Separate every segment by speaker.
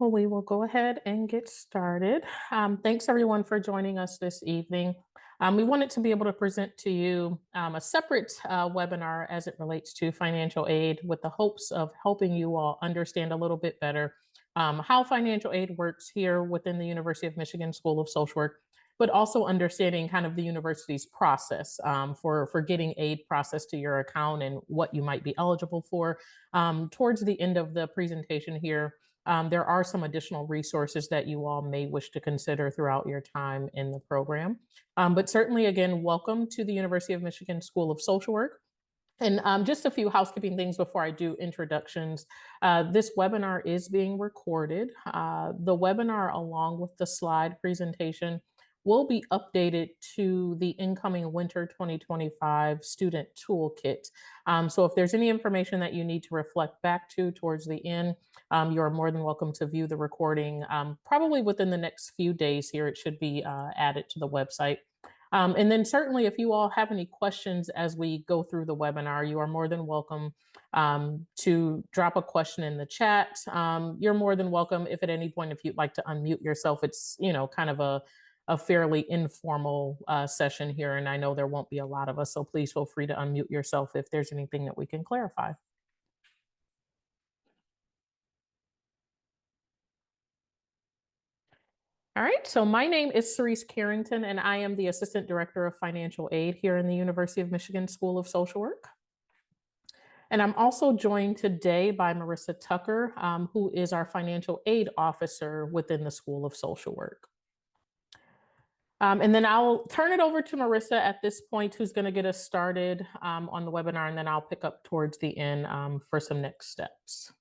Speaker 1: Well, we will go ahead and get started. Thanks everyone for joining us this evening. We wanted to be able to present to you a separate webinar as it relates to financial aid with the hopes of helping you all understand a little bit better how financial aid works here within the University of Michigan School of Social Work, but also understanding kind of the university's process for getting aid processed to your account and what you might be eligible for. Towards the end of the presentation here, there are some additional resources that you all may wish to consider throughout your time in the program. But certainly, again, welcome to the University of Michigan School of Social Work. And just a few housekeeping things before I do introductions. This webinar is being recorded. The webinar, along with the slide presentation, will be updated to the incoming winter 2025 student toolkit. So if there's any information that you need to reflect back to towards the end, you're more than welcome to view the recording. Probably within the next few days here, it should be added to the website. And then certainly if you all have any questions as we go through the webinar, you are more than welcome to drop a question in the chat. You're more than welcome if at any point, if you'd like to unmute yourself, it's, kind of a fairly informal session here. And I know there won't be a lot of us, so please feel free to unmute yourself if there's anything that we can clarify. All right, so my name is Cerise Carrington, and I am the Assistant Director of Financial Aid here in the University of Michigan School of Social Work. And I'm also joined today by Marissa Tucker, who is our Financial Aid Officer within the School of Social Work. And then I'll turn it over to Marissa at this point, who's going to get us started on the webinar, and then I'll pick up towards the end for some next steps.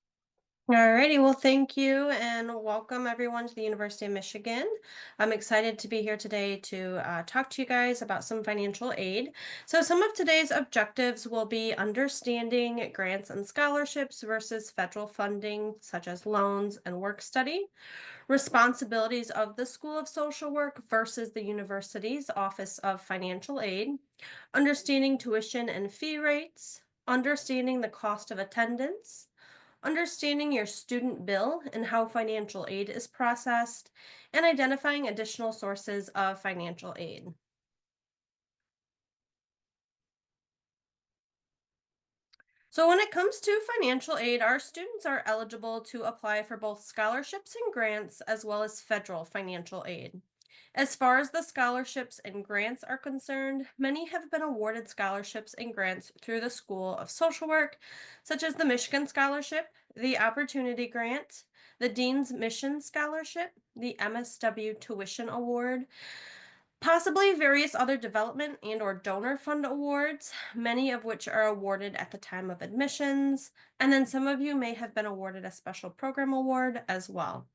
Speaker 2: Alrighty, well, thank you and welcome everyone to the University of Michigan. I'm excited to be here today to talk to you guys about some financial aid. So some of today's objectives will be understanding grants and scholarships versus federal funding, such as loans and work study, responsibilities of the School of Social Work versus the university's Office of Financial Aid, understanding tuition and fee rates, understanding the cost of attendance, understanding your student bill and how financial aid is processed, and identifying additional sources of financial aid. So when it comes to financial aid, our students are eligible to apply for both scholarships and grants, as well as federal financial aid. As far as the scholarships and grants are concerned, many have been awarded scholarships and grants through the School of Social Work, such as the Michigan Scholarship, the Opportunity Grant, the Dean's Mission Scholarship, the MSW Tuition Award, possibly various other development and or donor fund awards, many of which are awarded at the time of admissions, and then some of you may have been awarded a special program award as well.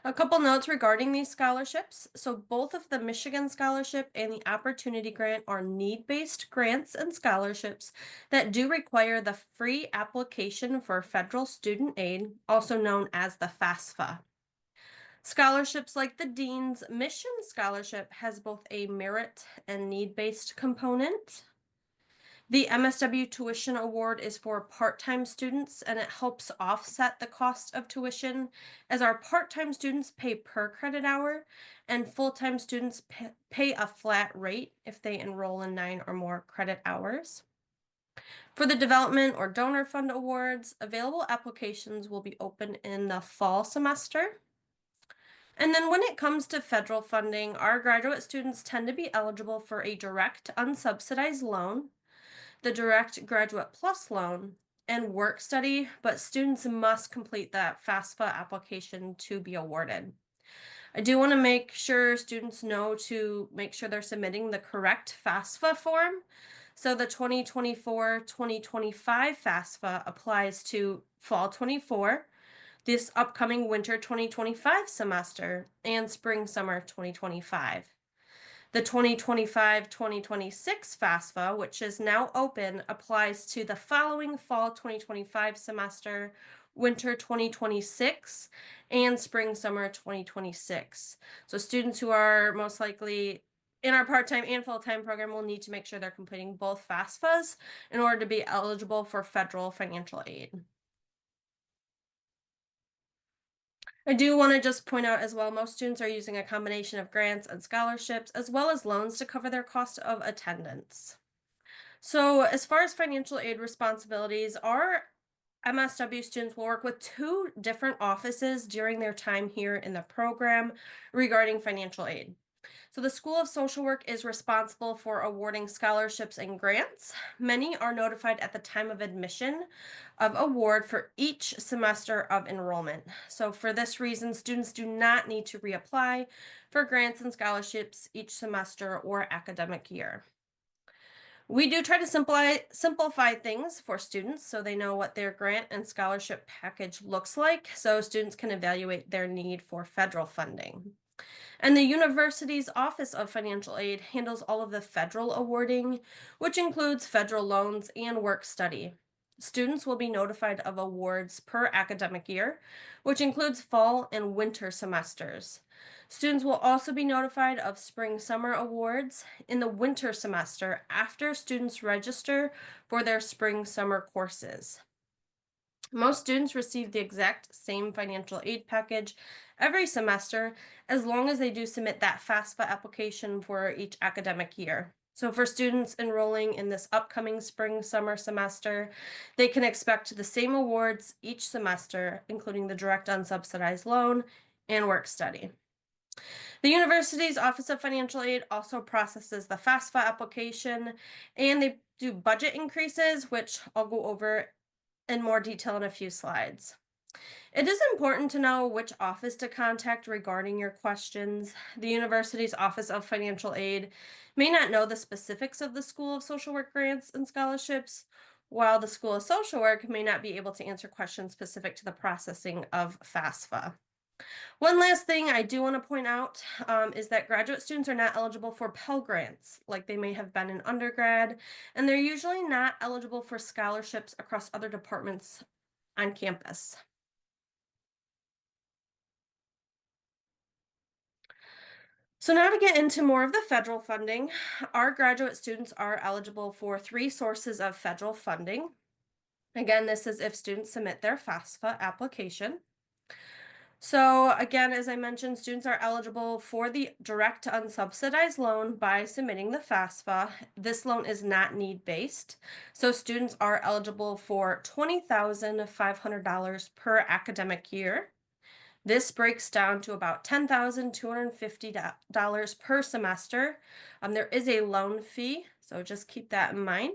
Speaker 2: A couple notes regarding these scholarships. So both of the Michigan Scholarship and the Opportunity Grant are need-based grants and scholarships that do require the free application for federal student aid, also known as the FAFSA. Scholarships like the Dean's Mission Scholarship has both a merit and need-based component. The MSW Tuition Award is for part-time students, and it helps offset the cost of tuition, as our part-time students pay per credit hour and full-time students pay a flat rate if they enroll in 9 or more credit hours. For the Development or Donor Fund Awards, available applications will be open in the fall semester. And then when it comes to federal funding, our graduate students tend to be eligible for a direct unsubsidized loan, the Direct Graduate Plus loan, and work study, but students must complete that FAFSA application to be awarded. I do want to make sure students know to make sure they're submitting the correct FAFSA form. So the 2024-2025 FAFSA applies to fall 24, this upcoming winter 2025 semester, and spring summer 2025. The 2025-2026 FAFSA, which is now open, applies to the following fall 2025 semester, winter 2026, and spring summer 2026. So students who are most likely in our part-time and full-time program will need to make sure they're completing both FAFSAs in order to be eligible for federal financial aid. I do want to just point out as well, most students are using a combination of grants and scholarships as well as loans to cover their cost of attendance. So, as far as financial aid responsibilities, our MSW students will work with two different offices during their time here in the program regarding financial aid. So, the School of Social Work is responsible for awarding scholarships and grants. Many are notified at the time of admission of award for each semester of enrollment. So, for this reason, students do not need to reapply for grants and scholarships each semester or academic year. We do try to simplify things for students so they know what their grant and scholarship package looks like so students can evaluate their need for federal funding. And the university's Office of Financial Aid handles all of the federal awarding, which includes federal loans and work study. Students will be notified of awards per academic year, which includes fall and winter semesters. Students will also be notified of spring summer awards in the winter semester after students register for their spring summer courses. Most students receive the exact same financial aid package every semester as long as they do submit that FAFSA application for each academic year. So, for students enrolling in this upcoming spring summer semester, they can expect the same awards each semester, including the direct unsubsidized loan and work study. The university's Office of Financial Aid also processes the FAFSA application and they do budget increases, which I'll go over in more detail in a few slides. It is important to know which office to contact regarding your questions. The university's Office of Financial Aid may not know the specifics of the School of Social Work grants and scholarships, while the School of Social Work may not be able to answer questions specific to the processing of FAFSA. One last thing I do want to point out is that graduate students are not eligible for Pell Grants like they may have been in undergrad, and they're usually not eligible for scholarships across other departments on campus. So, now to get into more of the federal funding, our graduate students are eligible for three sources of federal funding. Again, this is if students submit their FAFSA application. So again, as I mentioned, students are eligible for the direct unsubsidized loan by submitting the FAFSA. This loan is not need-based. So students are eligible for $20,500 per academic year. This breaks down to about $10,250 per semester. There is a loan fee, so just keep that in mind.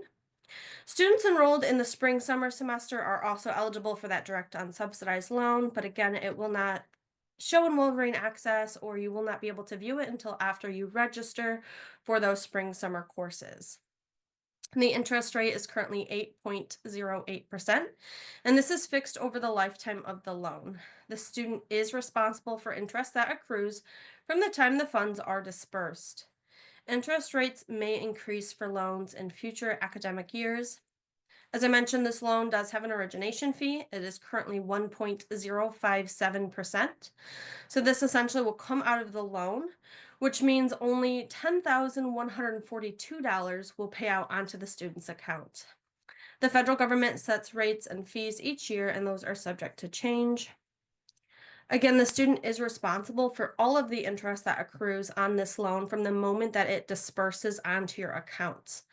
Speaker 2: Students enrolled in the spring summer semester are also eligible for that direct unsubsidized loan, but again, it will not show in Wolverine Access or you will not be able to view it until after you register for those spring summer courses. And the interest rate is currently 8.08%, and this is fixed over the lifetime of the loan. The student is responsible for interest that accrues from the time the funds are dispersed. Interest rates may increase for loans in future academic years. As I mentioned, this loan does have an origination fee. It is currently 1.057%. So this essentially will come out of the loan, which means only $10,142 will pay out onto the student's account. The federal government sets rates and fees each year, and those are subject to change. Again, the student is responsible for all of the interest that accrues on this loan from the moment that it disperses onto your account.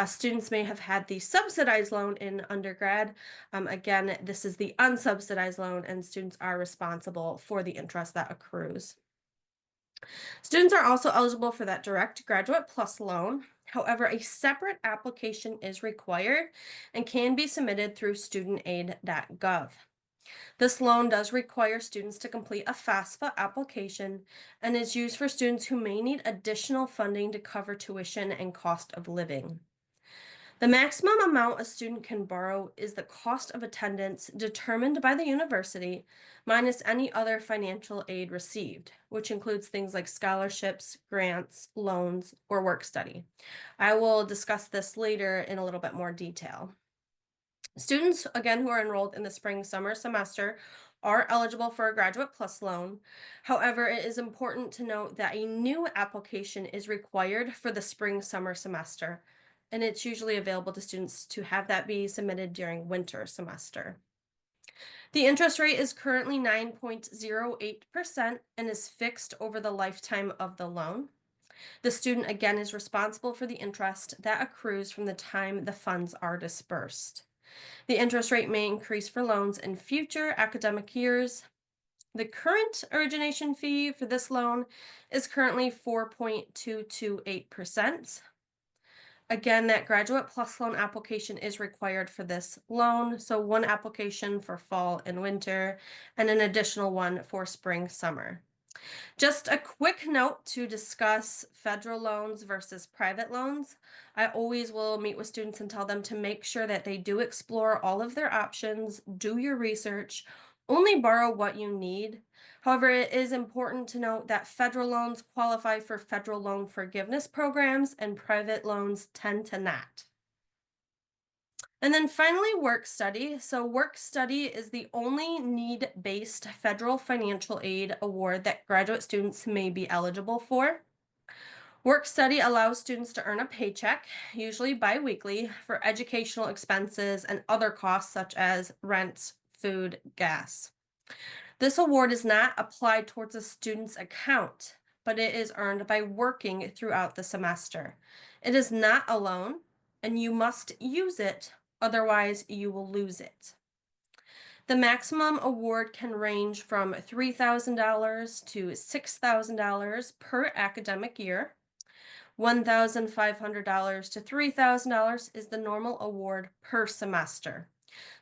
Speaker 2: Students may have had the subsidized loan in undergrad. Again, this is the unsubsidized loan, and students are responsible for the interest that accrues. Students are also eligible for that direct Graduate Plus loan. However, a separate application is required and can be submitted through studentaid.gov. This loan does require students to complete a FAFSA application and is used for students who may need additional funding to cover tuition and cost of living. The maximum amount a student can borrow is the cost of attendance determined by the university minus any other financial aid received, which includes things like scholarships, grants, loans, or work study. I will discuss this later in a little bit more detail. Students, again, who are enrolled in the spring summer semester are eligible for a Graduate Plus loan. However, it is important to note that a new application is required for the spring summer semester, and it's usually available to students to have that be submitted during winter semester. The interest rate is currently 9.08% and is fixed over the lifetime of the loan. The student again is responsible for the interest that accrues from the time the funds are dispersed. The interest rate may increase for loans in future academic years. The current origination fee for this loan is currently 4.228%. Again, that Graduate Plus loan application is required for this loan. So, one application for fall and winter, and an additional one for spring, summer. Just a quick note to discuss federal loans versus private loans. I always will meet with students and tell them to make sure that they do explore all of their options, do your research, only borrow what you need. However, it is important to note that federal loans qualify for federal loan forgiveness programs and private loans tend to not. And then finally, work study. So, work study is the only need based federal financial aid award that graduate students may be eligible for. Work study allows students to earn a paycheck, usually biweekly, for educational expenses and other costs such as rent, food, gas. This award is not applied towards a student's account, but it is earned by working throughout the semester. It is not a loan, and you must use it, otherwise, you will lose it. The maximum award can range from $3,000 to $6,000 per academic year. $1,500 to $3,000 is the normal award per semester.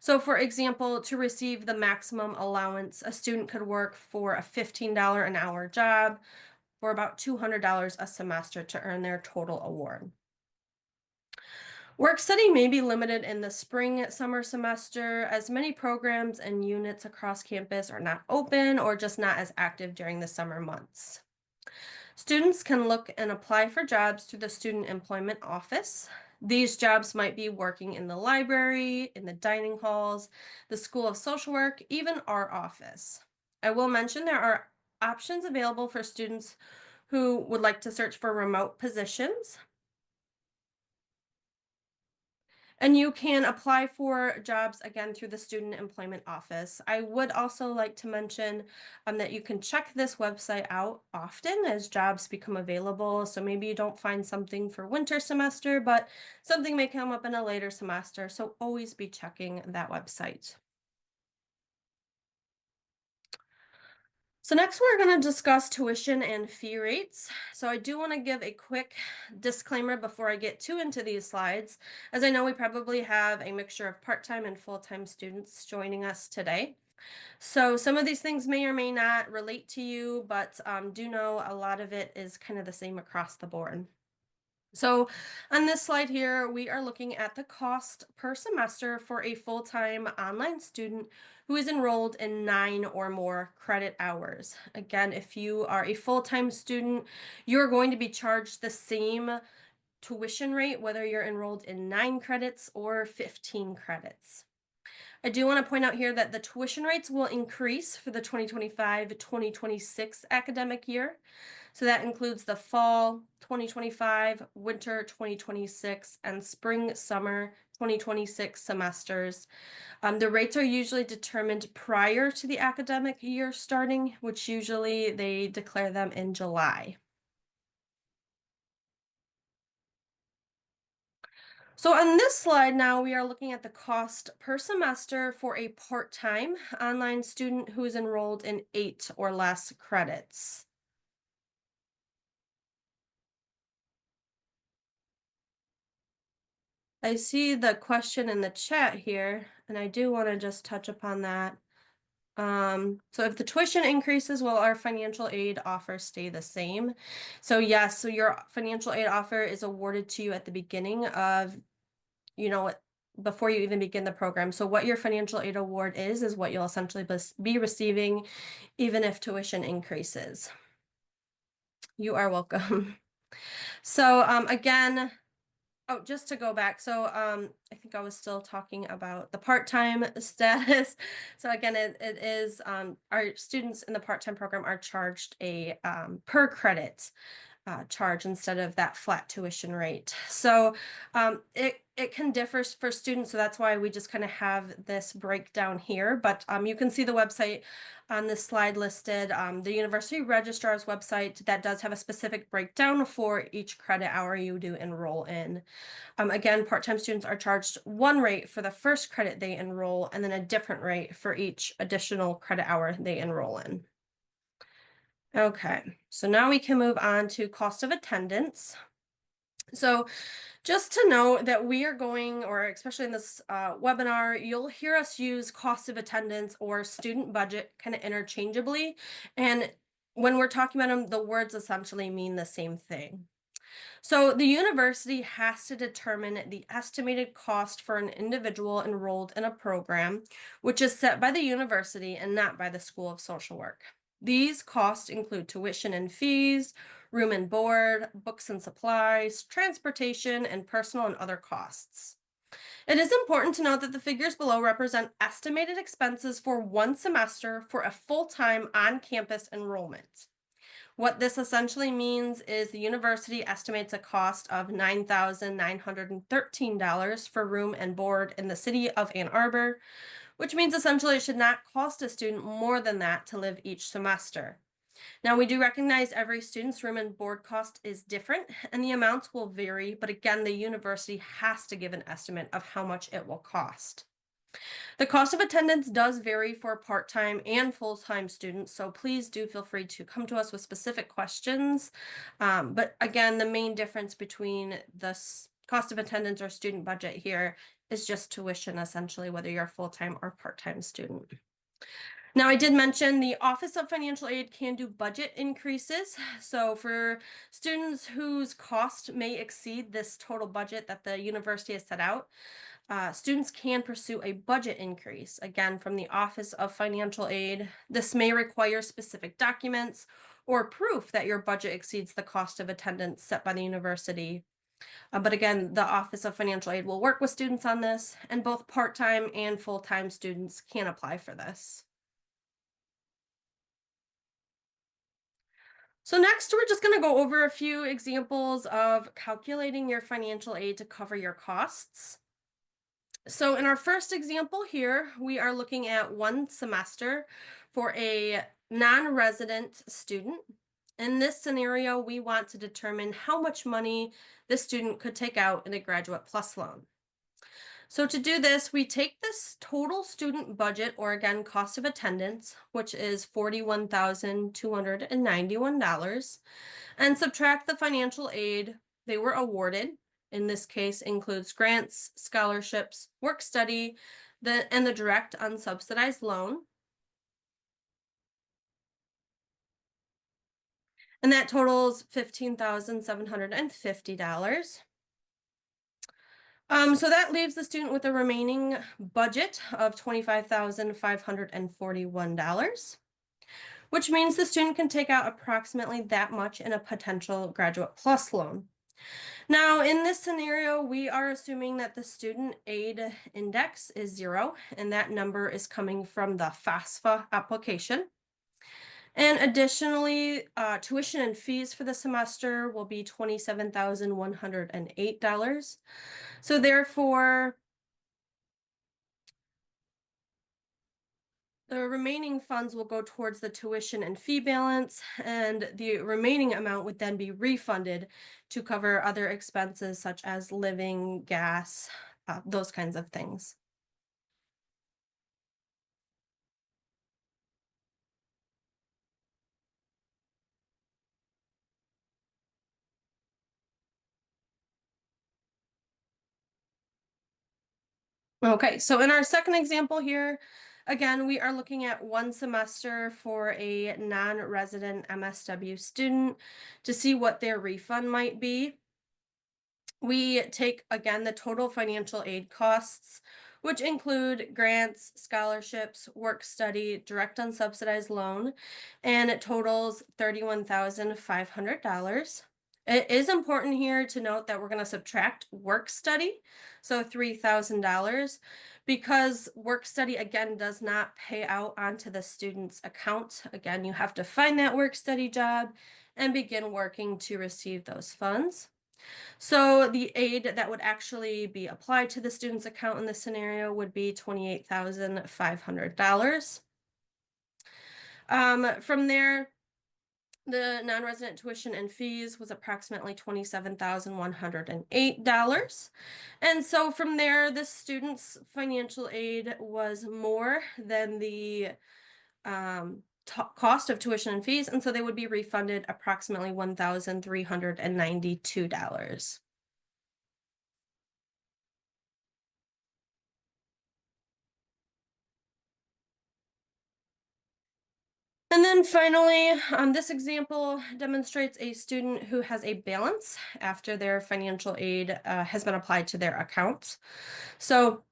Speaker 2: So, for example, to receive the maximum allowance, a student could work for a $15 an hour job for about $200 a semester to earn their total award. Work study may be limited in the spring summer semester, as many programs and units across campus are not open or just not as active during the summer months. Students can look and apply for jobs through the Student Employment Office. These jobs might be working in the library, in the dining halls, the School of Social Work, even our office. I will mention there are options available for students who would like to search for remote positions. And you can apply for jobs again through the Student Employment Office. I would also like to mention that you can check this website out often as jobs become available. So maybe you don't find something for winter semester, but something may come up in a later semester. So always be checking that website. So next we're going to discuss tuition and fee rates. So I do want to give a quick disclaimer before I get too into these slides, as I know we probably have a mixture of part-time and full-time students joining us today. So some of these things may or may not relate to you, but do know a lot of it is kind of the same across the board. So on this slide here, we are looking at the cost per semester for a full-time online student who is enrolled in 9 or more credit hours. Again, if you are a full-time student, you're going to be charged the same tuition rate, whether you're enrolled in 9 credits or 15 credits. I do want to point out here that the tuition rates will increase for the 2025-2026 academic year. So that includes the fall 2025, winter 2026, and spring summer 2026 semesters. The rates are usually determined prior to the academic year starting, which usually they declare them in July. So on this slide now, we are looking at the cost per semester for a part-time online student who is enrolled in 8 or less credits. I see the question in the chat here, and I do want to just touch upon that. So if the tuition increases, will our financial aid offer stay the same? So yes, so your financial aid offer is awarded to you at the beginning of, before you even begin the program. So what your financial aid award is what you'll essentially be receiving even if tuition increases. You are welcome. So again, oh, just to go back. So I think I was still talking about the part-time status. So again, it is our students in the part-time program are charged a per credit. charge instead of that flat tuition rate. So it can differ for students. So that's why we just kind of have this breakdown here. But you can see the website on this slide listed. The university registrar's website that does have a specific breakdown for each credit hour you do enroll in. Again, part-time students are charged one rate for the first credit they enroll, and then a different rate for each additional credit hour they enroll in. Okay, so now we can move on to cost of attendance. So just to note that we are going, or especially in this webinar, you'll hear us use cost of attendance or student budget kind of interchangeably. And when we're talking about them, the words essentially mean the same thing. So the university has to determine the estimated cost for an individual enrolled in a program, which is set by the university and not by the School of Social Work. These costs include tuition and fees, room and board, books and supplies, transportation, and personal and other costs. It is important to note that the figures below represent estimated expenses for one semester for a full-time on-campus enrollment. What this essentially means is the university estimates a cost of $9,913 for room and board in the city of Ann Arbor, which means essentially it should not cost a student more than that to live each semester. Now, we do recognize every student's room and board cost is different and the amounts will vary, but again, the university has to give an estimate of how much it will cost. The cost of attendance does vary for part-time and full-time students, so please do feel free to come to us with specific questions. But again, the main difference between the cost of attendance or student budget here is just tuition, essentially, whether you're a full-time or part-time student. Now, I did mention the Office of Financial Aid can do budget increases. So for students whose cost may exceed this total budget that the university has set out, students can pursue a budget increase, again, from the Office of Financial Aid. This may require specific documents or proof that your budget exceeds the cost of attendance set by the university. But again, the Office of Financial Aid will work with students on this, and both part-time and full-time students can apply for this. So next, we're just going to go over a few examples of calculating your financial aid to cover your costs. So in our first example here, we are looking at one semester for a non-resident student. In this scenario, we want to determine how much money the student could take out in a Graduate Plus loan. So to do this, we take this total student budget, or again, cost of attendance, which is $41,291, and subtract the financial aid they were awarded. In this case, includes grants, scholarships, work study, and the direct unsubsidized loan. And that totals $15,750. So that leaves the student with a remaining budget of $25,541, which means the student can take out approximately that much in a potential Graduate Plus loan. Now, in this scenario, we are assuming that the student aid index is 0, and that number is coming from the FAFSA application. And additionally, tuition and fees for the semester will be $27,108. So therefore, the remaining funds will go towards the tuition and fee balance, and the remaining amount would then be refunded to cover other expenses such as living, gas, those kinds of things. Okay, so in our second example here, again, we are looking at one semester for a non-resident MSW student to see what their refund might be. We take, again, the total financial aid costs, which include grants, scholarships, work study, direct unsubsidized loan, and it totals $31,500. It is important here to note that we're going to subtract work study, so $3,000, because work study, again, does not pay out onto the student's account. Again, you have to find that work study job and begin working to receive those funds. So the aid that would actually be applied to the student's account in this scenario would be $28,500. From there, the non-resident tuition and fees was approximately $27,108. And so from there, the student's financial aid was more than the cost of tuition and fees, and so they would be refunded approximately $1,392. And then finally, this example demonstrates a student who has a balance after their financial aid has been applied to their account. So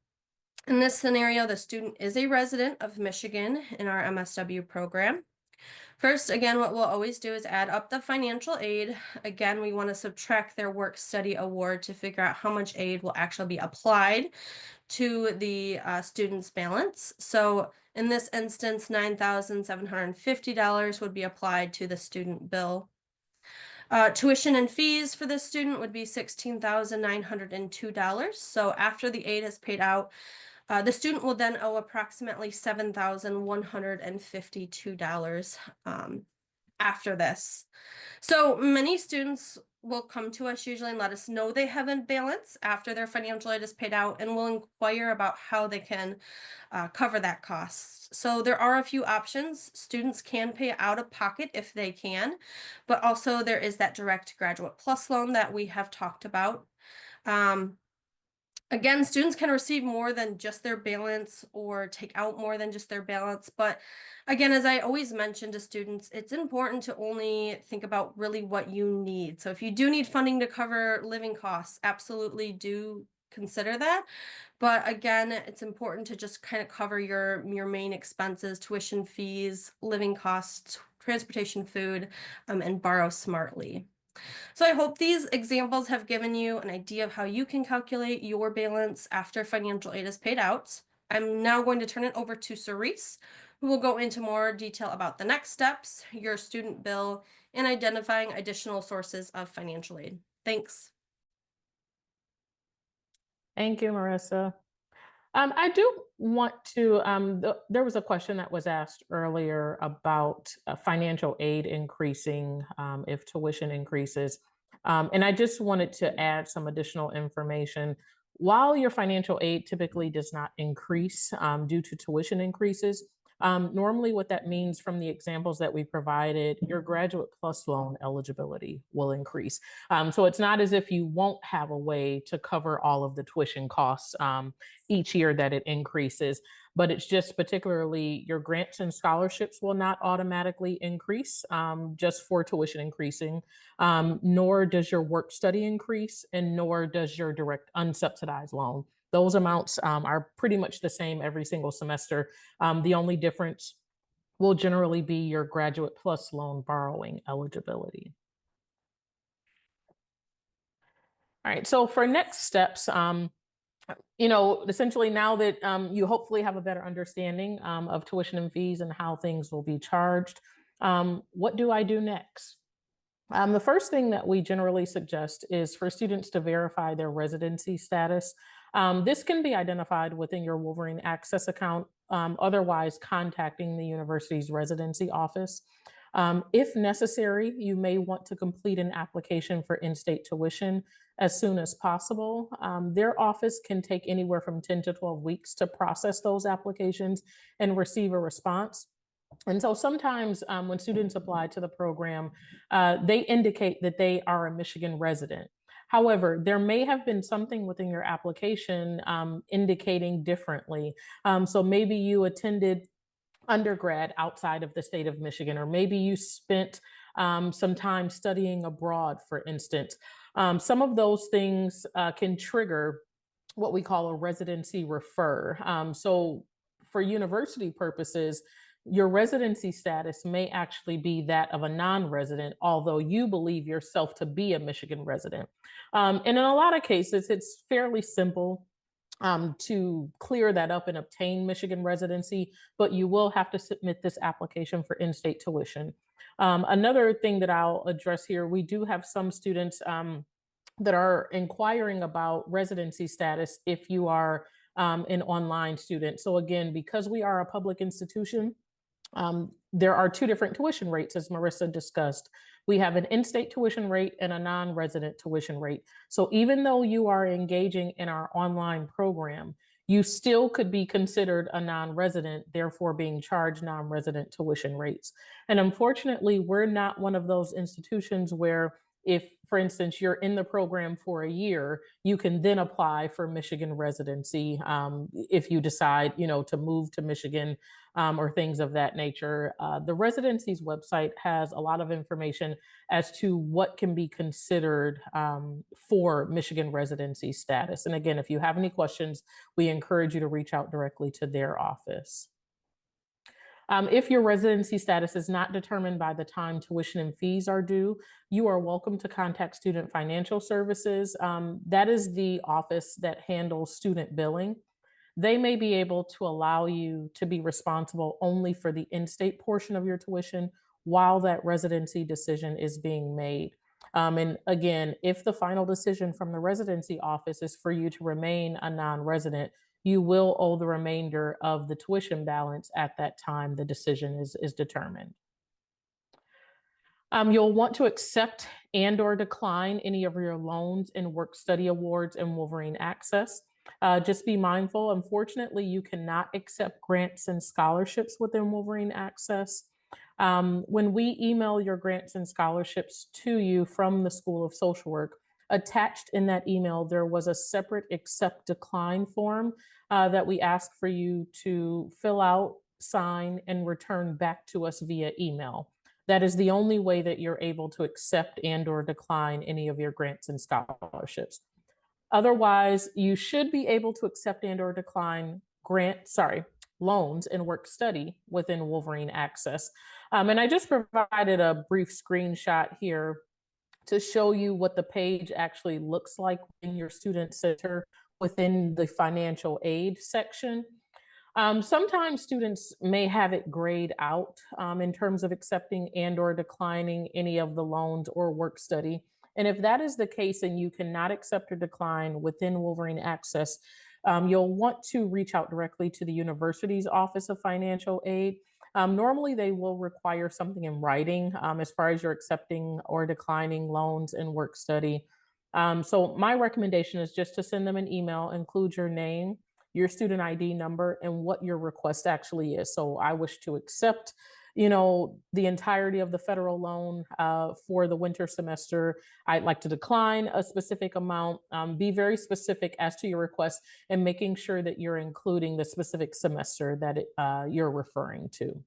Speaker 2: in this scenario, the student is a resident of Michigan in our MSW program. First, again, what we'll always do is add up the financial aid. Again, we want to subtract their work study award to figure out how much aid will actually be applied to the student's balance. So in this instance, $9,750 would be applied to the student bill. Tuition and fees for this student would be $16,902. So after the aid is paid out, the student will then owe approximately $7,152 after this. So many students will come to us usually and let us know they have a balance after their financial aid is paid out, and will inquire about how they can cover that cost. So there are a few options. Students can pay out of pocket if they can, but also there is that direct graduate plus loan that we have talked about. Um, Again, students can receive more than just their balance or take out more than just their balance. But again, as I always mention to students, it's important to only think about really what you need. So if you do need funding to cover living costs, absolutely do consider that. But again, it's important to just kind of cover your main expenses, tuition fees, living costs, transportation, food, and borrow smartly. So I hope these examples have given you an idea of how you can calculate your balance after financial aid is paid out. I'm now going to turn it over to Cerise, who will go into more detail about the next steps, your student bill, and identifying additional sources of financial aid. Thanks.
Speaker 1: Thank you, Marissa. I do want to, there was a question that was asked earlier about financial aid increasing if tuition increases. And I just wanted to add some additional information. While your financial aid typically does not increase due to tuition increases, normally what that means from the examples that we provided, your graduate plus loan eligibility will increase. So it's not as if you won't have a way to cover all of the tuition costs each year that it increases, but it's just particularly your grants and scholarships will not automatically increase just for tuition increasing, nor does your work study increase, and nor does your direct unsubsidized loan. Those amounts are pretty much the same every single semester. The only difference will generally be your graduate plus loan borrowing eligibility. All right, so for next steps, essentially now that you hopefully have a better understanding of tuition and fees and how things will be charged, what do I do next? The first thing that we generally suggest is for students to verify their residency status. This can be identified within your Wolverine Access account, otherwise contacting the university's residency office. If necessary, you may want to complete an application for in-state tuition as soon as possible. Their office can take anywhere from 10 to 12 weeks to process those applications and receive a response. And so sometimes when students apply to the program, they indicate that they are a Michigan resident. However, there may have been something within your application indicating differently. So maybe you attended undergrad outside of the state of Michigan, or maybe you spent some time studying abroad, for instance. Some of those things can trigger what we call a residency refer. So for university purposes, your residency status may actually be that of a non-resident, although you believe yourself to be a Michigan resident. And in a lot of cases, it's fairly simple. to clear that up and obtain Michigan residency, but you will have to submit this application for in-state tuition. Another thing that I'll address here, we do have some students that are inquiring about residency status if you are an online student. So again, because we are a public institution, there are two different tuition rates, as Marissa discussed. We have an in-state tuition rate and a non-resident tuition rate. So even though you are engaging in our online program, you still could be considered a non-resident, therefore being charged non-resident tuition rates. And unfortunately, we're not one of those institutions where if, for instance, you're in the program for a year, you can then apply for Michigan residency if you decide, to move to Michigan or things of that nature. The residency's website has a lot of information as to what can be considered for Michigan residency status. And again, if you have any questions, we encourage you to reach out directly to their office. If your residency status is not determined by the time tuition and fees are due, you are welcome to contact Student Financial Services. That is the office that handles student billing. They may be able to allow you to be responsible only for the in-state portion of your tuition while that residency decision is being made. And again, if the final decision from the residency office is for you to remain a non-resident, you will owe the remainder of the tuition balance at that time the decision is determined. You'll want to accept and or decline any of your loans and work study awards and Wolverine Access. Just be mindful, unfortunately, you cannot accept grants and scholarships within Wolverine Access. When we email your grants and scholarships to you from the School of Social Work, attached in that email, there was a separate accept decline form that we ask for you to fill out, sign, and return back to us via email. That is the only way that you're able to accept and or decline any of your grants and scholarships. Otherwise, you should be able to accept and or decline loans and work study within Wolverine Access. And I just provided a brief screenshot here to show you what the page actually looks like in your student center within the financial aid section. Sometimes students may have it grayed out in terms of accepting and or declining any of the loans or work study. And if that is the case and you cannot accept or decline within Wolverine Access, you'll want to reach out directly to the university's Office of Financial Aid. Normally, they will require something in writing as far as you're accepting or declining loans and work study. So my recommendation is just to send them an email, include your name, your student ID number, and what your request actually is. So I wish to accept, the entirety of the federal loan for the winter semester. I'd like to decline a specific amount. Be very specific as to your request and making sure that you're including the specific semester that you're referring to.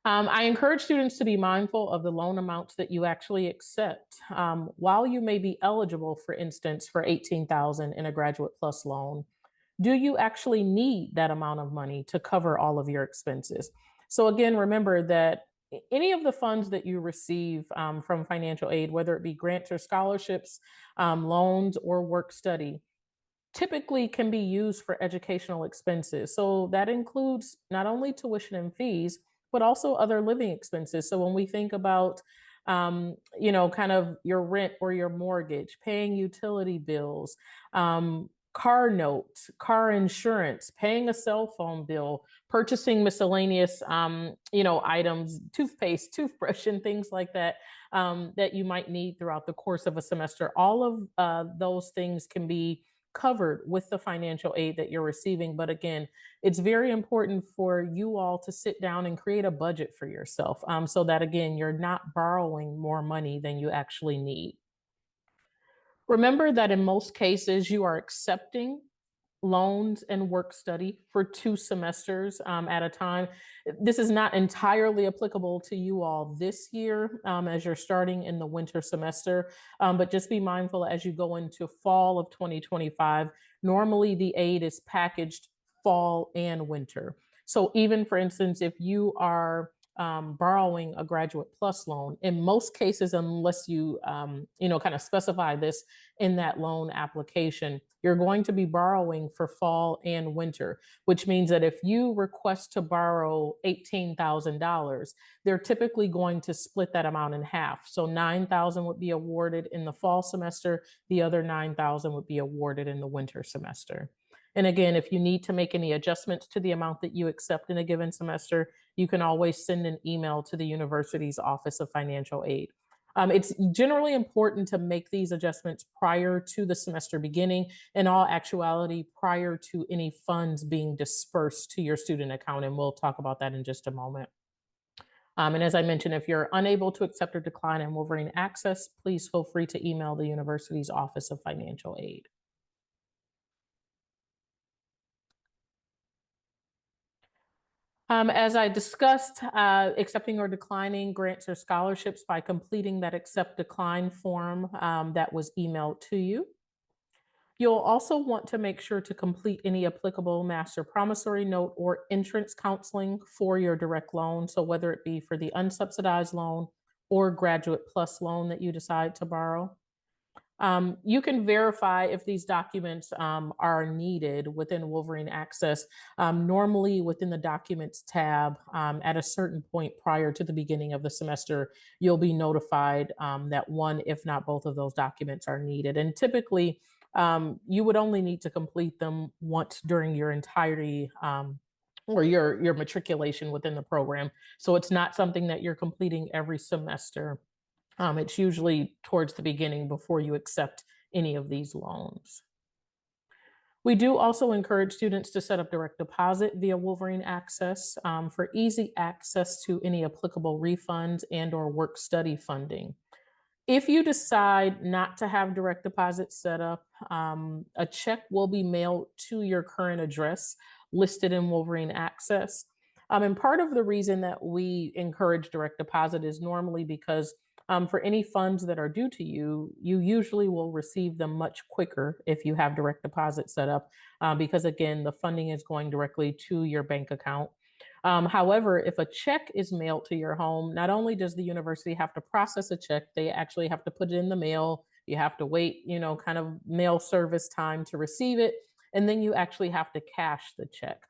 Speaker 1: I encourage students to be mindful of the loan amounts that you actually accept. While you may be eligible, for instance, for $18,000 in a Graduate Plus loan, do you actually need that amount of money to cover all of your expenses? So again, remember that any of the funds that you receive from financial aid, whether it be grants or scholarships, loans or work study, typically can be used for educational expenses. So that includes not only tuition and fees, but also other living expenses. So when we think about, kind of your rent or your mortgage, paying utility bills, car notes, car insurance, paying a cell phone bill, purchasing miscellaneous, items, toothpaste, toothbrush, and things like that that you might need throughout the course of a semester. All of those things can be covered with the financial aid that you're receiving. But again, it's very important for you all to sit down and create a budget for yourself so that, again, you're not borrowing more money than you actually need. Remember that in most cases, you are accepting loans and work study for 2 semesters at a time. This is not entirely applicable to you all this year as you're starting in the winter semester, but just be mindful as you go into fall of 2025. Normally, the aid is packaged fall and winter. So even, for instance, if you are borrowing a Graduate Plus loan. In most cases, unless you, kind of specify this in that loan application, you're going to be borrowing for fall and winter, which means that if you request to borrow $18,000, they're typically going to split that amount in half. So 9,000 would be awarded in the fall semester, the other 9,000 would be awarded in the winter semester. And again, if you need to make any adjustments to the amount that you accept in a given semester, you can always send an email to the university's Office of Financial Aid. It's generally important to make these adjustments prior to the semester beginning, in all actuality, prior to any funds being dispersed to your student account. And we'll talk about that in just a moment. And as I mentioned, if you're unable to accept or decline in Wolverine Access, please feel free to email the university's Office of Financial Aid. As I discussed, accepting or declining grants or scholarships by completing that accept decline form that was emailed to you. You'll also want to make sure to complete any applicable master promissory note or entrance counseling for your direct loan. So, whether it be for the unsubsidized loan or Graduate Plus loan that you decide to borrow. You can verify if these documents are needed within Wolverine Access, normally within the Documents tab at a certain point prior to the beginning of the semester. You'll be notified that one, if not both of those documents are needed. And typically, you would only need to complete them once during your entirety. Or your matriculation within the program. So it's not something that you're completing every semester. It's usually towards the beginning before you accept any of these loans. We do also encourage students to set up direct deposit via Wolverine Access for easy access to any applicable refunds and or work study funding. If you decide not to have direct deposit set up, a check will be mailed to your current address listed in Wolverine Access. And part of the reason that we encourage direct deposit is normally because for any funds that are due to you, you usually will receive them much quicker if you have direct deposit set up, because again, the funding is going directly to your bank account. However, if a check is mailed to your home, not only does the university have to process a check, they actually have to put it in the mail. You have to wait, kind of mail service time to receive it. And then you actually have to cash the check.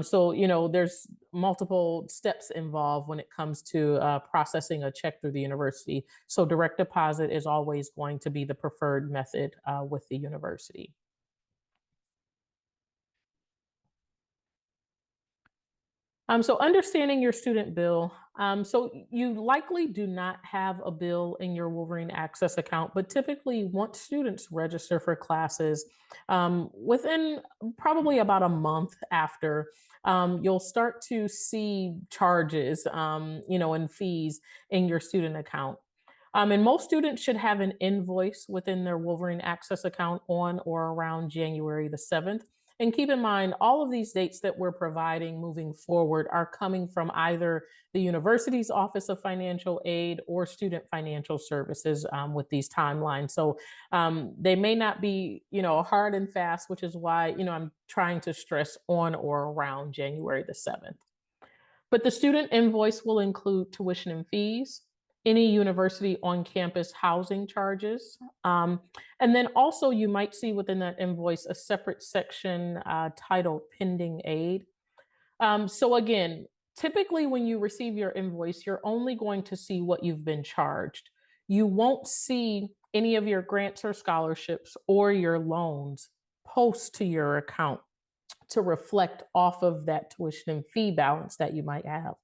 Speaker 1: So, there's multiple steps involved when it comes to processing a check through the university. So, direct deposit is always going to be the preferred method with the university. So understanding your student bill. So you likely do not have a bill in your Wolverine Access account, but typically once students register for classes, within probably about a month after, you'll start to see charges, and fees in your student account. And most students should have an invoice within their Wolverine Access account on or around January the 7th. And keep in mind, all of these dates that we're providing moving forward are coming from either the university's Office of Financial Aid or Student Financial Services with these timelines. So they may not be, hard and fast, which is why, I'm trying to stress on or around January the 7th. But the student invoice will include tuition and fees, any university on campus housing charges. And then also, you might see within that invoice a separate section titled pending aid. So, again, typically when you receive your invoice, you're only going to see what you've been charged. You won't see any of your grants or scholarships or your loans post to your account to reflect off of that tuition and fee balance that you might have.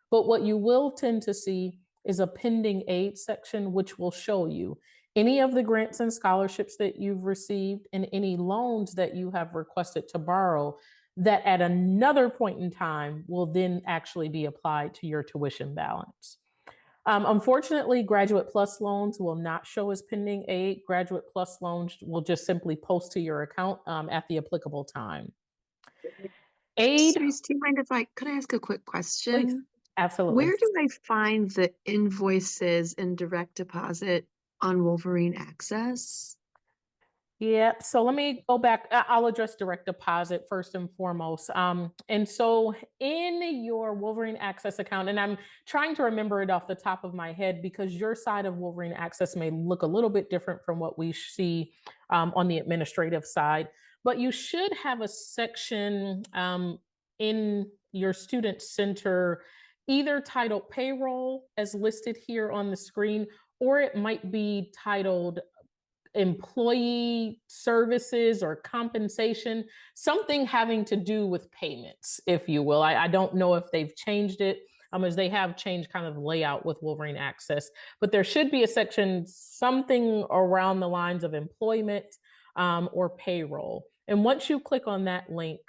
Speaker 1: But what you will tend to see is a pending aid section, which will show you any of the grants and scholarships that you've received and any loans that you have requested to borrow that at another point in time will then actually be applied to your tuition balance. Unfortunately, Graduate Plus loans will not show as pending aid. Graduate Plus loans will just simply post to your account at the applicable time. Aid,
Speaker 3: Cerise, do you mind if could I ask a quick
Speaker 1: please.
Speaker 3: question?
Speaker 1: Absolutely.
Speaker 3: Where do I find the invoices and direct deposit on Wolverine Access?
Speaker 1: Yep. So let me go back. I'll address direct deposit first and foremost. And so in your Wolverine Access account, and I'm trying to remember it off the top of my head because your side of Wolverine Access may look a little bit different from what we see on the administrative side, but you should have a section in your student center, either titled payroll as listed here on the screen, or it might be titled employee services or compensation, something having to do with payments, if you will. I don't know if they've changed it, as they have changed kind of layout with Wolverine Access, but there should be a section, something around the lines of employment or payroll. And once you click on that link,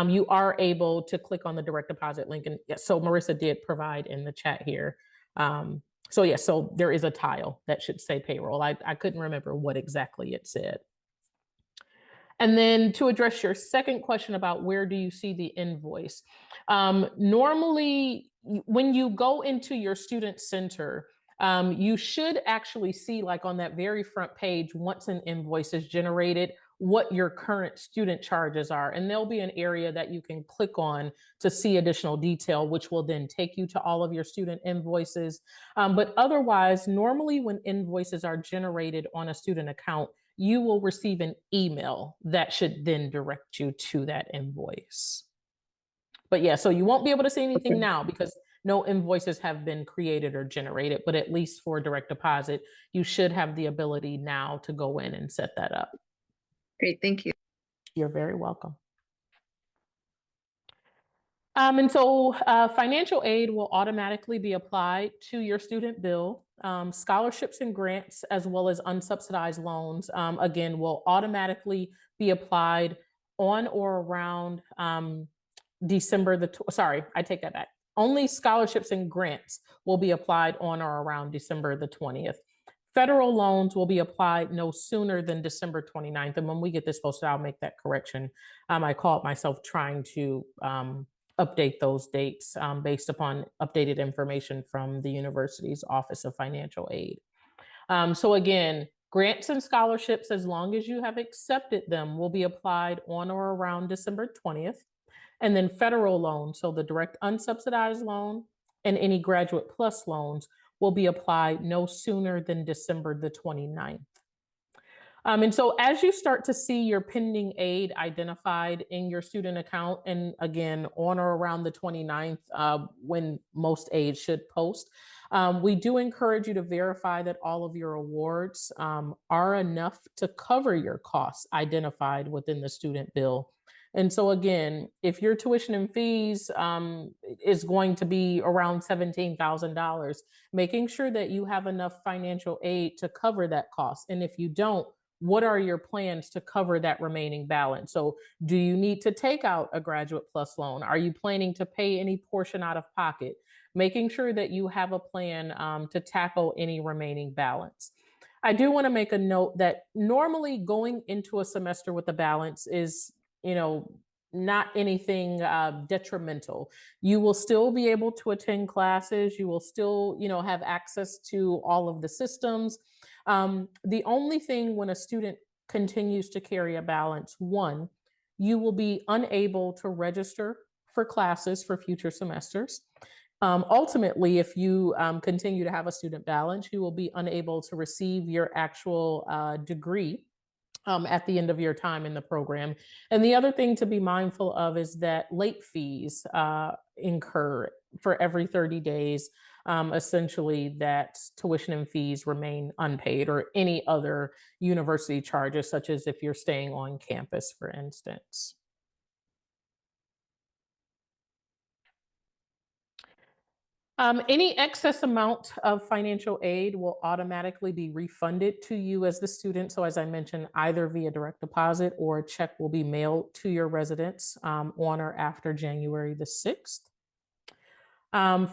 Speaker 1: you are able to click on the direct deposit link. And yes, so Marissa did provide in the chat here. So yeah, so there is a tile that should say payroll. I couldn't remember what exactly it said. And then to address your second question about where do you see the invoice? Normally, when you go into your student center, you should actually see, like on that very front page, once an invoice is generated, what your current student charges are. And there'll be an area that you can click on to see additional detail, which will then take you to all of your student invoices. But otherwise, normally when invoices are generated on a student account, you will receive an email that should then direct you to that invoice. But yeah, so you won't be able to see anything now because no invoices have been created or generated, but at least for direct deposit, you should have the ability now to go in and set that up.
Speaker 3: Great, thank you.
Speaker 1: You're very welcome. And so financial aid will automatically be applied to your student bill. Scholarships and grants, as well as unsubsidized loans, again, will automatically be applied on or around December sorry, I take that back. Only scholarships and grants will be applied on or around December the 20th. Federal loans will be applied no sooner than December 29th. And when we get this posted, I'll make that correction. I caught myself trying to update those dates based upon updated information from the university's Office of Financial Aid. So again, grants and scholarships, as long as you have accepted them, will be applied on or around December 20th. And then federal loans, so the direct unsubsidized loan and any Graduate Plus loans will be applied no sooner than December the 29th. And so as you start to see your pending aid identified in your student account, and again, on or around the 29th, when most aid should post, we do encourage you to verify that all of your awards are enough to cover your costs identified within the student bill. And so again, if your tuition and fees is going to be around $17,000, making sure that you have enough financial aid to cover that cost. And if you don't, what are your plans to cover that remaining balance? So do you need to take out a Graduate Plus loan? Are you planning to pay any portion out of pocket? Making sure that you have a plan to tackle any remaining balance. I do want to make a note that normally going into a semester with a balance is, not anything detrimental. You will still be able to attend classes. You will still, have access to all of the systems. The only thing when a student continues to carry a balance, one, you will be unable to register for classes for future semesters. Ultimately, if you continue to have a student balance, you will be unable to receive your actual degree at the end of your time in the program. And the other thing to be mindful of is that late fees incur for every 30 days, essentially that tuition and fees remain unpaid, or any other university charges, such as if you're staying on campus, for instance. Any excess amount of financial aid will automatically be refunded to you as the student. So as I mentioned, either via direct deposit or a check will be mailed to your residence on or after January the 6th.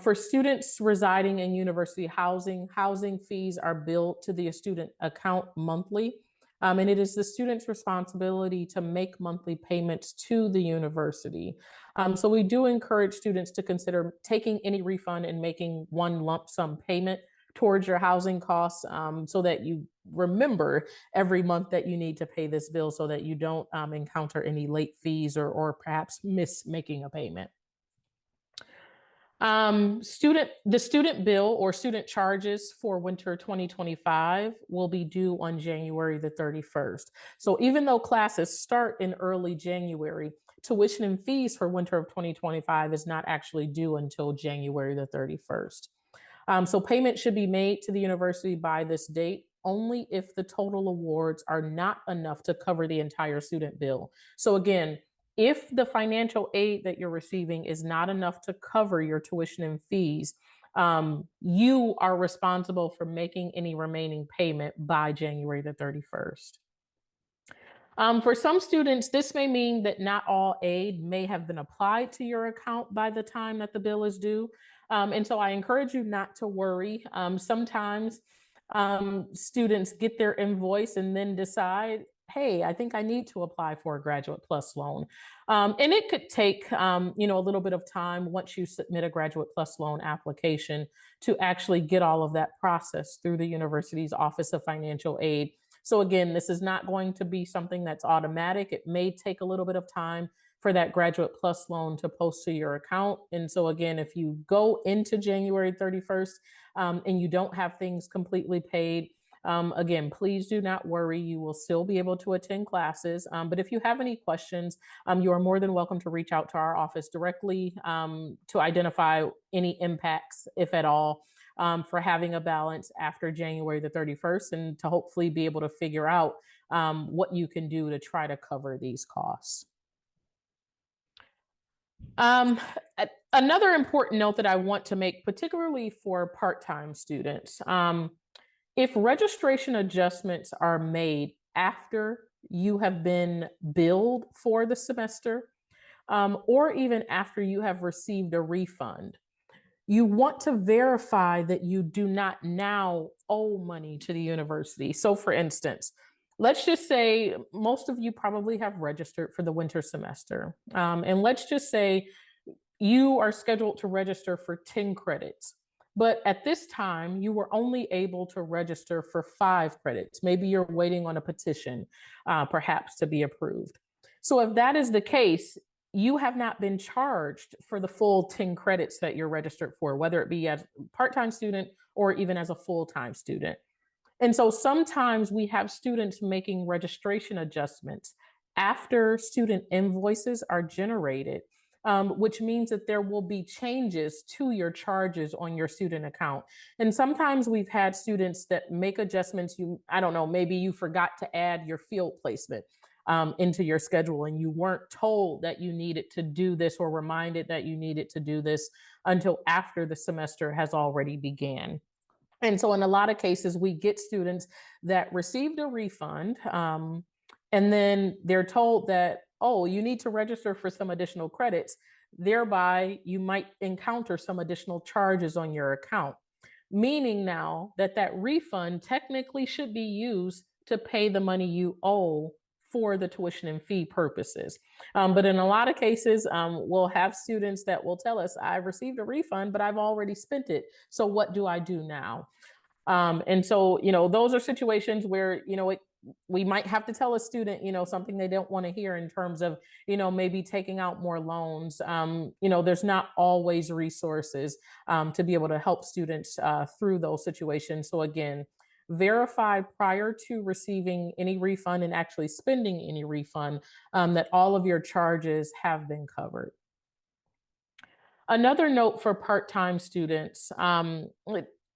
Speaker 1: For students residing in university housing, housing fees are billed to the student account monthly. And it is the student's responsibility to make monthly payments to the university. So we do encourage students to consider taking any refund and making one lump sum payment towards your housing costs, so that you remember every month that you need to pay this bill so that you don't encounter any late fees or perhaps miss making a payment. The student bill or student charges for winter 2025 will be due on January the 31st. So even though classes start in early January, tuition and fees for winter of 2025 is not actually due until January the 31st. So payment should be made to the university by this date only if the total awards are not enough to cover the entire student bill. So again, if the financial aid that you're receiving is not enough to cover your tuition and fees, you are responsible for making any remaining payment by January the 31st. For some students, this may mean that not all aid may have been applied to your account by the time that the bill is due. And so I encourage you not to worry. Sometimes students get their invoice and then decide, hey, I think I need to apply for a Graduate Plus loan. And it could take, a little bit of time once you submit a Graduate Plus loan application to actually get all of that process through the university's Office of Financial Aid. So again, this is not going to be something that's automatic. It may take a little bit of time for that Graduate Plus loan to post to your account. And so again, if you go into January 31st and you don't have things completely paid, again, please do not worry. You will still be able to attend classes. But if you have any questions, you are more than welcome to reach out to our office directly to identify any impacts, if at all, for having a balance after January the 31st and to hopefully be able to figure out what you can do to try to cover these costs. Another important note that I want to make, particularly for part-time students, if registration adjustments are made after you have been billed for the semester, or even after you have received a refund, you want to verify that you do not now owe money to the university. So for instance, let's just say most of you probably have registered for the winter semester. And let's just say you are scheduled to register for 10 credits. But at this time, you were only able to register for 5 credits. Maybe you're waiting on a petition, perhaps to be approved. So if that is the case, you have not been charged for the full 10 credits that you're registered for, whether it be as a part-time student or even as a full-time student. And so sometimes we have students making registration adjustments after student invoices are generated, which means that there will be changes to your charges on your student account. And sometimes we've had students that make adjustments. I don't know, maybe you forgot to add your field placement into your schedule and you weren't told that you needed to do this or reminded that you needed to do this until after the semester has already began. And so in a lot of cases, we get students that received a refund and then they're told that, oh, you need to register for some additional credits. Thereby, you might encounter some additional charges on your account, meaning now that that refund technically should be used to pay the money you owe for the tuition and fee purposes. But in a lot of cases, we'll have students that will tell us, I've received a refund, but I've already spent it. So what do I do now? And so, those are situations where, we might have to tell a student, something they don't want to hear in terms of, maybe taking out more loans. There's not always resources to be able to help students through those situations. So again, verify prior to receiving any refund and actually spending any refund that all of your charges have been covered. Another note for part-time students,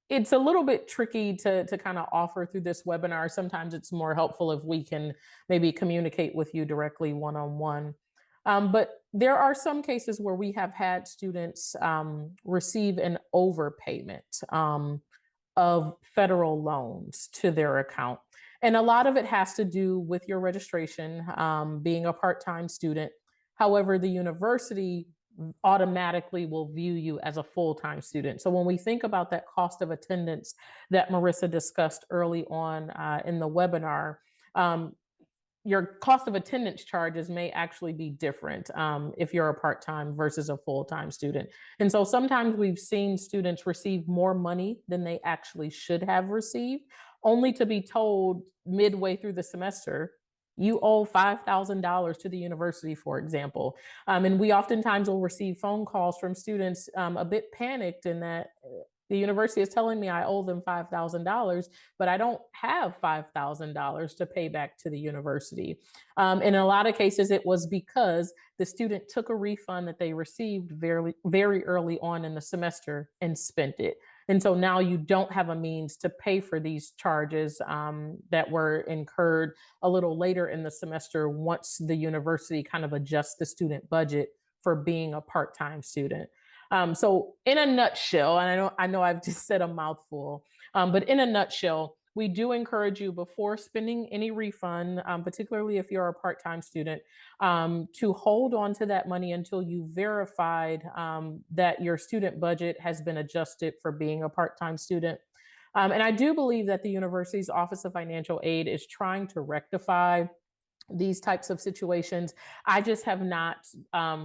Speaker 1: it's a little bit tricky to kind of offer through this webinar. Sometimes it's more helpful if we can maybe communicate with you directly one-on-one. But there are some cases where we have had students receive an overpayment of federal loans to their account. And a lot of it has to do with your registration, being a part-time student. However, the university automatically will view you as a full-time student. So when we think about that cost of attendance that Marissa discussed early on in the webinar, your cost of attendance charges may actually be different if you're a part-time versus a full-time student. And so sometimes we've seen students receive more money than they actually should have received only to be told midway through the semester, you owe $5,000 to the university, for example. And we oftentimes will receive phone calls from students a bit panicked in that the university is telling me I owe them $5,000, but I don't have $5,000 to pay back to the university. In a lot of cases, it was because the student took a refund that they received very early on in the semester and spent it. And so now you don't have a means to pay for these charges that were incurred a little later in the semester once the university kind of adjusts the student budget for being a part-time student. So in a nutshell, and I know I've just said a mouthful, but in a nutshell, we do encourage you before spending any refund, particularly if you're a part-time student, to hold on to that money until you verified that your student budget has been adjusted for being a part-time student. And I do believe that the university's Office of Financial Aid is trying to rectify these types of situations. I just have not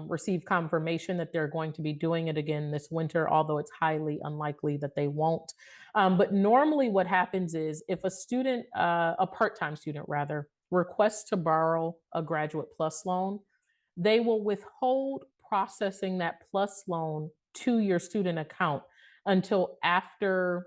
Speaker 1: received confirmation that they're going to be doing it again this winter, although it's highly unlikely that they won't. But normally, what happens is if a student, a part time student rather, requests to borrow a Graduate Plus loan, they will withhold processing that plus loan to your student account until after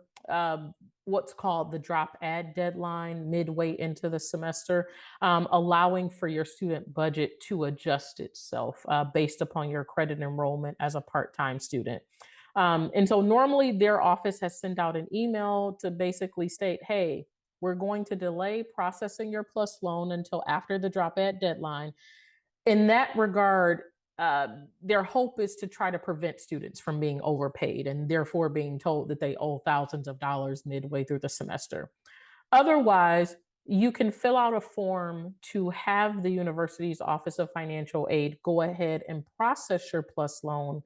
Speaker 1: what's called the drop add deadline midway into the semester, allowing for your student budget to adjust itself based upon your credit enrollment as a part time student. And so normally their office has sent out an email to basically state, hey, we're going to delay processing your plus loan until after the drop add deadline. In that regard, their hope is to try to prevent students from being overpaid and therefore being told that they owe thousands of dollars midway through the semester. Otherwise, you can fill out a form to have the university's Office of Financial Aid go ahead and process your plus loan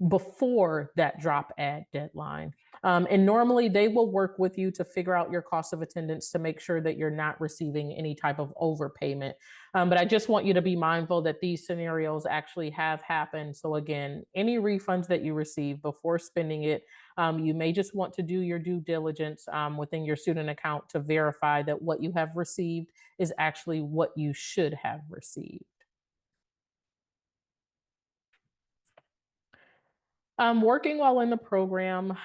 Speaker 1: before that drop add deadline. And normally they will work with you to figure out your cost of attendance to make sure that you're not receiving any type of overpayment. But I just want you to be mindful that these scenarios actually have happened. So, again, any refunds that you receive before spending it, you may just want to do your due diligence within your student account to verify that what you have received is actually what you should have received. Working while in the program,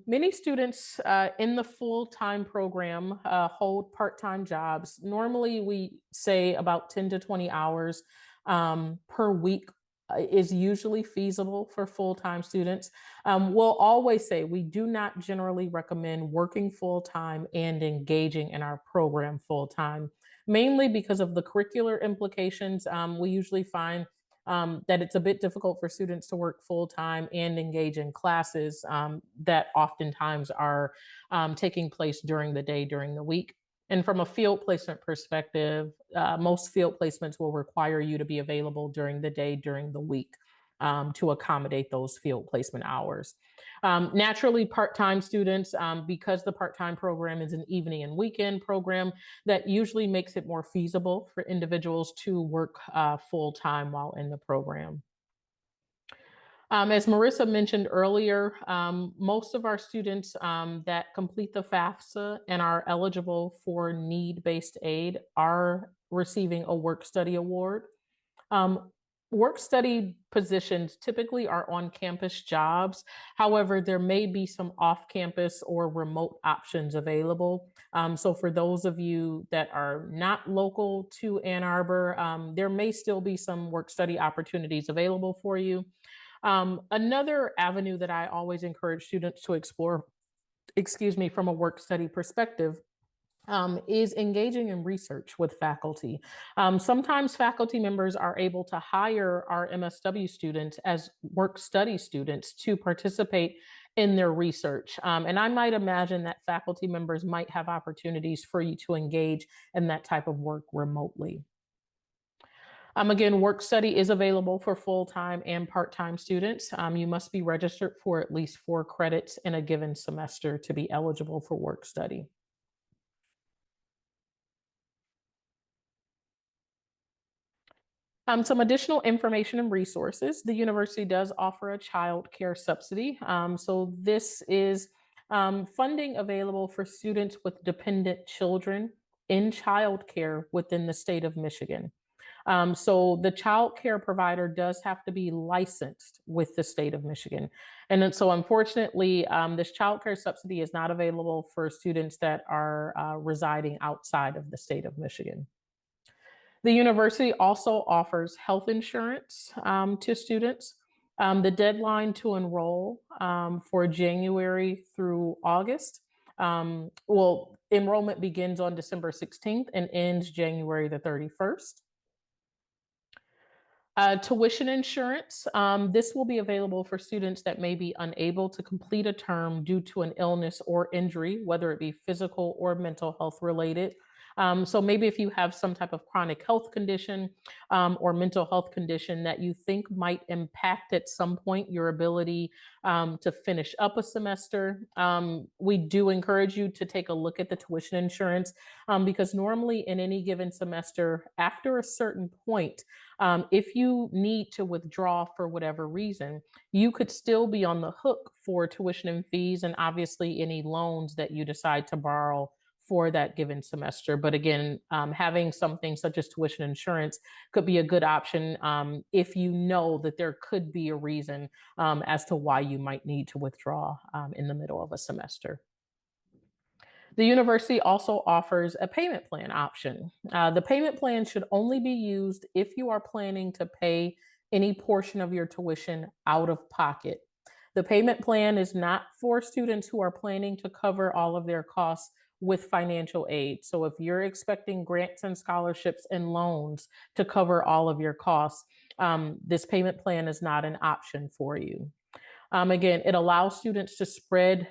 Speaker 1: many students in the full-time program hold part-time jobs. Normally, we say about 10 to 20 hours per week is usually feasible for full-time students. We'll always say we do not generally recommend working full-time and engaging in our program full-time, mainly because of the curricular implications. We usually find that it's a bit difficult for students to work full time and engage in classes that oftentimes are taking place during the day, during the week. And from a field placement perspective, most field placements will require you to be available during the day, during the week to accommodate those field placement hours. Naturally, part time students, because the part time program is an evening and weekend program, that usually makes it more feasible for individuals to work full time while in the program. As Marissa mentioned earlier, most of our students that complete the FAFSA and are eligible for need-based aid are receiving a work study award. Um, Work study positions typically are on campus jobs. However, there may be some off campus or remote options available. So, for those of you that are not local to Ann Arbor, there may still be some work study opportunities available for you. Another avenue that I always encourage students to explore, excuse me, from a work study perspective is engaging in research with faculty. Sometimes faculty members are able to hire our MSW students as work study students to participate in their research. And I might imagine that faculty members might have opportunities for you to engage in that type of work remotely. Again, work study is available for full-time and part-time students. You must be registered for at least 4 credits in a given semester to be eligible for work study. Some additional information and resources. The university does offer a child care subsidy. So this is funding available for students with dependent children in childcare within the state of Michigan. So the child care provider does have to be licensed with the state of Michigan. And then, so unfortunately, this child care subsidy is not available for students that are residing outside of the state of Michigan. The university also offers health insurance to students. The deadline to enroll for January through August, enrollment begins on December 16th and ends January the 31st. Tuition insurance. This will be available for students that may be unable to complete a term due to an illness or injury, whether it be physical or mental health related. So maybe if you have some type of chronic health condition or mental health condition that you think might impact at some point your ability to finish up a semester, we do encourage you to take a look at the tuition insurance because normally in any given semester, after a certain point, if you need to withdraw for whatever reason, you could still be on the hook for tuition and fees and obviously any loans that you decide to borrow for that given semester. But again, having something such as tuition insurance could be a good option if you know that there could be a reason as to why you might need to withdraw in the middle of a semester. The university also offers a payment plan option. The payment plan should only be used if you are planning to pay any portion of your tuition out of pocket. The payment plan is not for students who are planning to cover all of their costs with financial aid. So if you're expecting grants and scholarships and loans to cover all of your costs, this payment plan is not an option for you. Again, it allows students to spread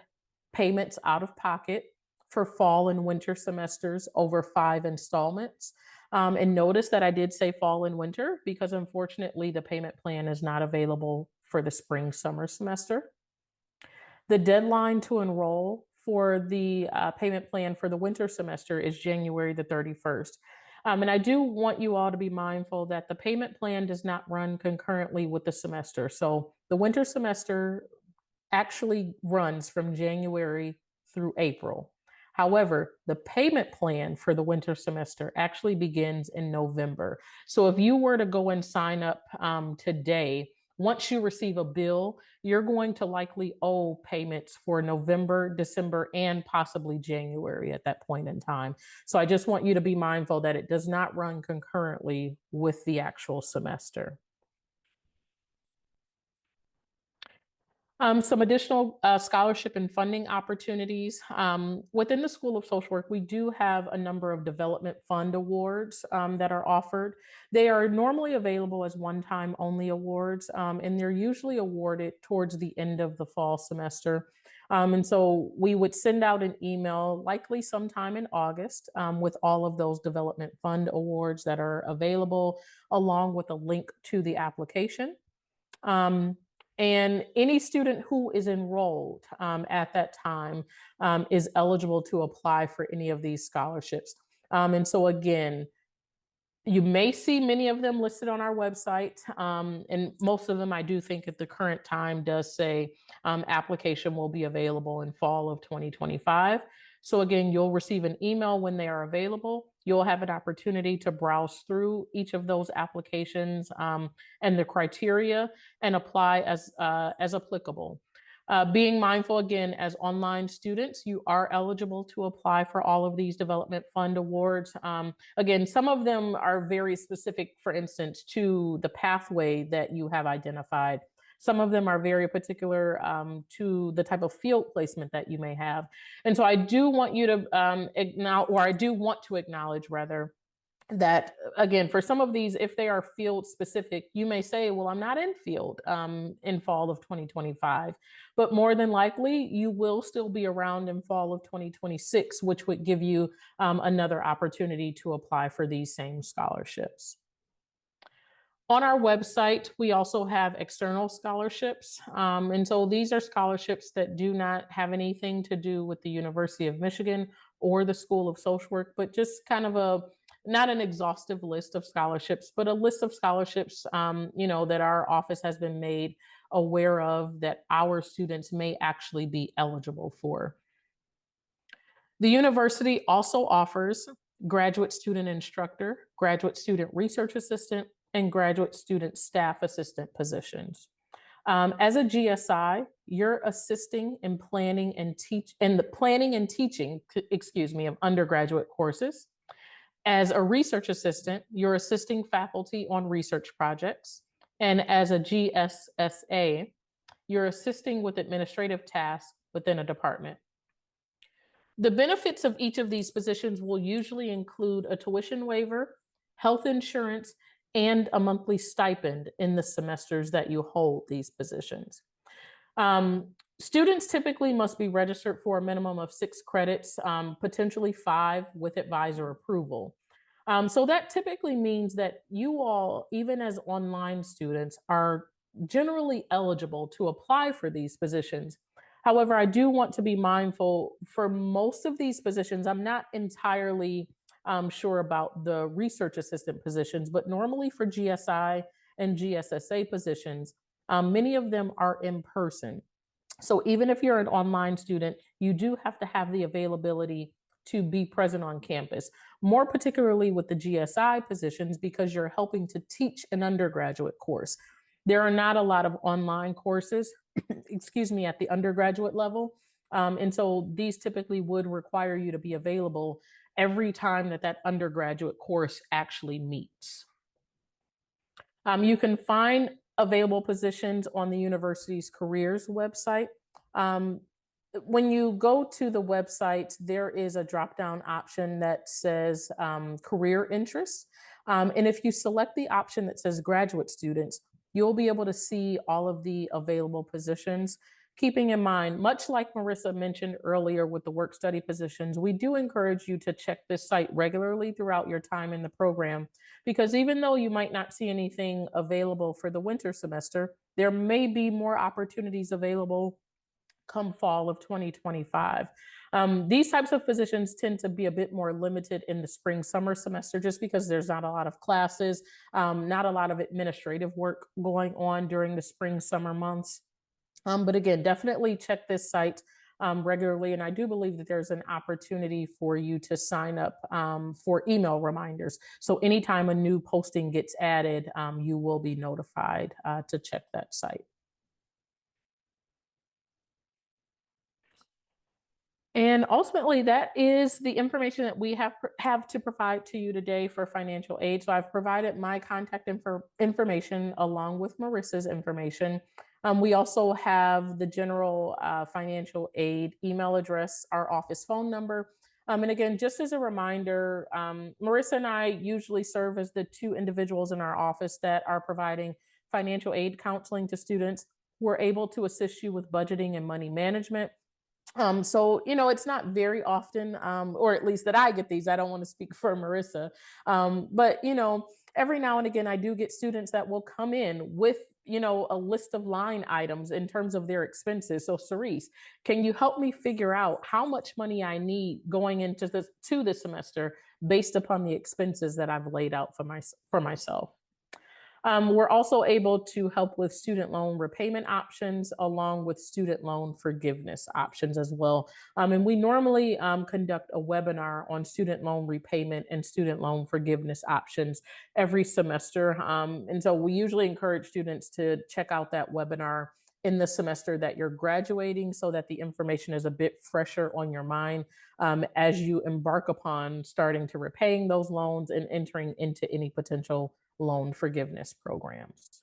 Speaker 1: payments out of pocket for fall and winter semesters over 5 installments. And notice that I did say fall and winter because unfortunately the payment plan is not available for the spring summer semester. The deadline to enroll for the payment plan for the winter semester is January the 31st. And I do want you all to be mindful that the payment plan does not run concurrently with the semester. So the winter semester actually runs from January through April. However, the payment plan for the winter semester actually begins in November. So if you were to go and sign up today, once you receive a bill, you're going to likely owe payments for November, December, and possibly January at that point in time. So I just want you to be mindful that it does not run concurrently with the actual semester. Some additional scholarship and funding opportunities. Within the School of Social Work, we do have a number of development fund awards that are offered. They are normally available as one-time only awards, and they're usually awarded towards the end of the fall semester. And so we would send out an email, likely sometime in August, with all of those development fund awards that are available, along with a link to the application. And any student who is enrolled at that time is eligible to apply for any of these scholarships. And so again, you may see many of them listed on our website, and most of them I do think at the current time does say application will be available in fall of 2025. So again, you'll receive an email when they are available. You'll have an opportunity to browse through each of those applications and the criteria and apply as applicable. Being mindful again, as online students, you are eligible to apply for all of these development fund awards. Again, some of them are very specific, for instance, to the pathway that you have identified. Some of them are very particular to the type of field placement that you may have. And so I do want you to acknowledge, or I do want to acknowledge rather, that again, for some of these, if they are field specific, you may say, well, I'm not in field in fall of 2025, but more than likely you will still be around in fall of 2026, which would give you another opportunity to apply for these same scholarships. On our website, we also have external scholarships. And so these are scholarships that do not have anything to do with the University of Michigan or the School of Social Work, but just kind of not an exhaustive list of scholarships, but a list of scholarships, that our office has been made aware of that our students may actually be eligible for. The university also offers graduate student instructor, graduate student research assistant, and graduate student staff assistant positions. As a GSI, you're assisting in planning and teaching, excuse me, of undergraduate courses. As a research assistant, you're assisting faculty on research projects. And as a GSSA, you're assisting with administrative tasks within a department. The benefits of each of these positions will usually include a tuition waiver, health insurance, and a monthly stipend in the semesters that you hold these positions. Students typically must be registered for a minimum of 6 credits, potentially 5 with advisor approval. So that typically means that you all, even as online students, are generally eligible to apply for these positions. However, I do want to be mindful for most of these positions. I'm not entirely sure about the research assistant positions, but normally for GSI and GSSA positions, many of them are in person. So even if you're an online student, you do have to have the availability to be present on campus, more particularly with the GSI positions, because you're helping to teach an undergraduate course. There are not a lot of online courses, excuse me, at the undergraduate level. And so these typically would require you to be available every time that that undergraduate course actually meets. You can find available positions on the university's careers website. Um, when you go to the website, there is a drop down option that says career interests. And if you select the option that says graduate students, you'll be able to see all of the available positions. Keeping in mind, much like Marissa mentioned earlier with the work study positions, we do encourage you to check this site regularly throughout your time in the program, because even though you might not see anything available for the winter semester, there may be more opportunities available come fall of 2025. These types of positions tend to be a bit more limited in the spring summer semester just because there's not a lot of classes, not a lot of administrative work going on during the spring summer months. But again, definitely check this site regularly. And I do believe that there's an opportunity for you to sign up for email reminders. So anytime a new posting gets added, you will be notified to check that site. And ultimately, that is the information that we have to provide to you today for financial aid. So I've provided my contact information along with Marissa's information. We also have the general financial aid email address, our office phone number. And again, just as a reminder, Marissa and I usually serve as the 2 individuals in our office that are providing financial aid counseling to students. We're able to assist you with budgeting and money management. So, it's not very often, or at least that I get these. I don't want to speak for Marissa. But, every now and again, I do get students that will come in with, a list of line items in terms of their expenses. So, Cerise, can you help me figure out how much money I need going into the semester based upon the expenses that I've laid out for myself? We're also able to help with student loan repayment options along with student loan forgiveness options as well. And we normally conduct a webinar on student loan repayment and student loan forgiveness options every semester. And so we usually encourage students to check out that webinar in the semester that you're graduating so that the information is a bit fresher on your mind as you embark upon starting to repaying those loans and entering into any potential loan forgiveness programs.